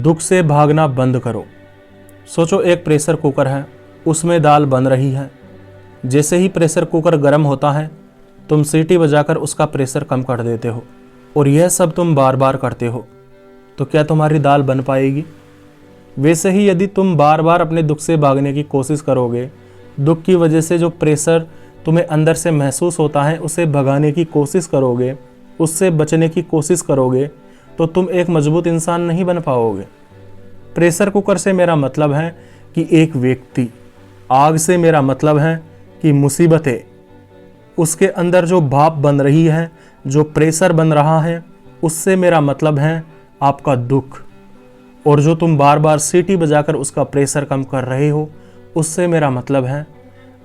दुख से भागना बंद करो। सोचो एक प्रेशर कुकर है, उसमें दाल बन रही है। जैसे ही प्रेशर कुकर गर्म होता है, तुम सीटी बजाकर उसका प्रेशर कम कर देते हो, और यह सब तुम बार बार करते हो, तो क्या तुम्हारी दाल बन पाएगी? वैसे ही यदि तुम बार बार अपने दुख से भागने की कोशिश करोगे, दुख की वजह से जो प्रेशर तुम्हें अंदर से महसूस होता है उसे भगाने की कोशिश करोगे, उससे बचने की कोशिश करोगे, तो तुम एक मजबूत इंसान नहीं बन पाओगे। प्रेशर कुकर से मेरा मतलब है कि एक व्यक्ति, आग से मेरा मतलब है कि मुसीबतें, उसके अंदर जो भाप बन रही है, जो प्रेशर बन रहा है, उससे मेरा मतलब है आपका दुख। और जो तुम बार बार सीटी बजाकर उसका प्रेशर कम कर रहे हो, उससे मेरा मतलब है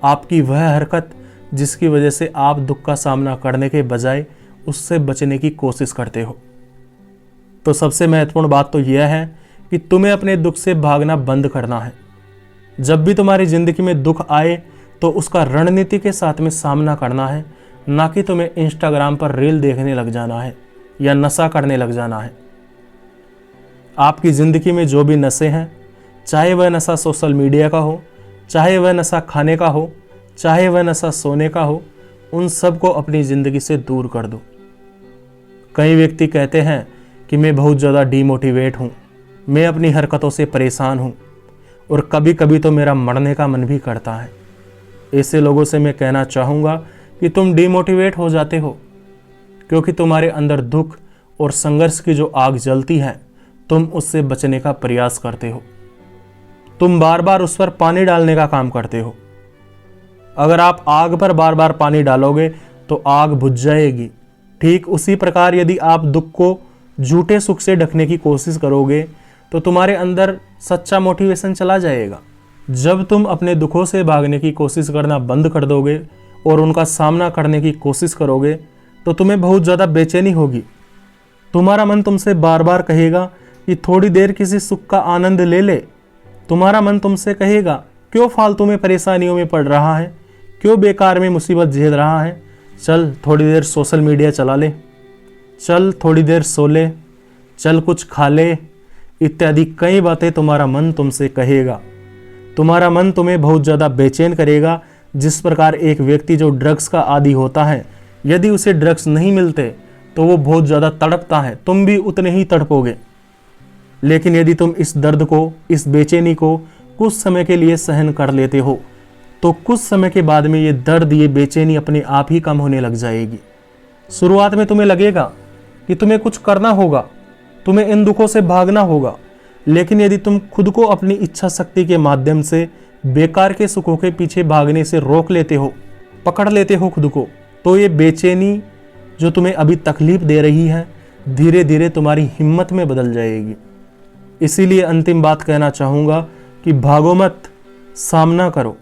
आपकी वह हरकत जिसकी वजह से आप दुख का सामना करने के बजाय उससे बचने की कोशिश करते हो। तो सबसे महत्वपूर्ण बात तो यह है कि तुम्हें अपने दुख से भागना बंद करना है। जब भी तुम्हारी जिंदगी में दुख आए तो उसका रणनीति के साथ में सामना करना है, ना कि तुम्हें इंस्टाग्राम पर रील देखने लग जाना है या नशा करने लग जाना है। आपकी ज़िंदगी में जो भी नशे हैं, चाहे वह नशा सोशल मीडिया का हो, चाहे वह नशा खाने का हो, चाहे वह नशा सोने का हो, उन सब को अपनी ज़िंदगी से दूर कर दो। कई व्यक्ति कहते हैं कि मैं बहुत ज़्यादा डीमोटिवेट हूँ, मैं अपनी हरकतों से परेशान हूँ, और कभी कभी तो मेरा मरने का मन भी करता है। ऐसे लोगों से मैं कहना चाहूँगा कि तुम डीमोटिवेट हो जाते हो क्योंकि तुम्हारे अंदर दुख और संघर्ष की जो आग जलती है, तुम उससे बचने का प्रयास करते हो। तुम बार बार उस पर पानी डालने का काम करते हो। अगर आप आग पर बार बार पानी डालोगे तो आग बुझ जाएगी। ठीक उसी प्रकार यदि आप दुख को झूठे सुख से ढकने की कोशिश करोगे तो तुम्हारे अंदर सच्चा मोटिवेशन चला जाएगा। जब तुम अपने दुखों से भागने की कोशिश करना बंद कर दोगे और उनका सामना करने की कोशिश करोगे तो तुम्हें बहुत ज़्यादा बेचैनी होगी। तुम्हारा मन तुमसे बार बार कहेगा कि थोड़ी देर किसी सुख का आनंद ले ले। तुम्हारा मन तुमसे कहेगा क्यों फालतू में परेशानियों में पड़ रहा है, क्यों बेकार में मुसीबत झेल रहा है, चल थोड़ी देर सोशल मीडिया चला ले, चल थोड़ी देर सो ले, चल कुछ खा ले, इत्यादि कई बातें तुम्हारा मन तुमसे कहेगा। तुम्हारा मन तुम्हें बहुत ज़्यादा बेचैन करेगा। जिस प्रकार एक व्यक्ति जो ड्रग्स का आदी होता है, यदि उसे ड्रग्स नहीं मिलते तो वो बहुत ज़्यादा तड़पता है, तुम भी उतने ही तड़पोगे। लेकिन यदि तुम इस दर्द को, इस बेचैनी को कुछ समय के लिए सहन कर लेते हो तो कुछ समय के बाद में ये दर्द, ये बेचैनी अपने आप ही कम होने लग जाएगी। शुरुआत में तुम्हें लगेगा कि तुम्हें कुछ करना होगा, तुम्हें इन दुखों से भागना होगा, लेकिन यदि तुम खुद को अपनी इच्छा शक्ति के माध्यम से बेकार के सुखों के पीछे भागने से रोक लेते हो, पकड़ लेते हो खुद को, तो ये बेचैनी जो तुम्हें अभी तकलीफ दे रही है, धीरे धीरे तुम्हारी हिम्मत में बदल जाएगी। इसीलिए अंतिम बात कहना चाहूँगा कि भागो मत, सामना करो।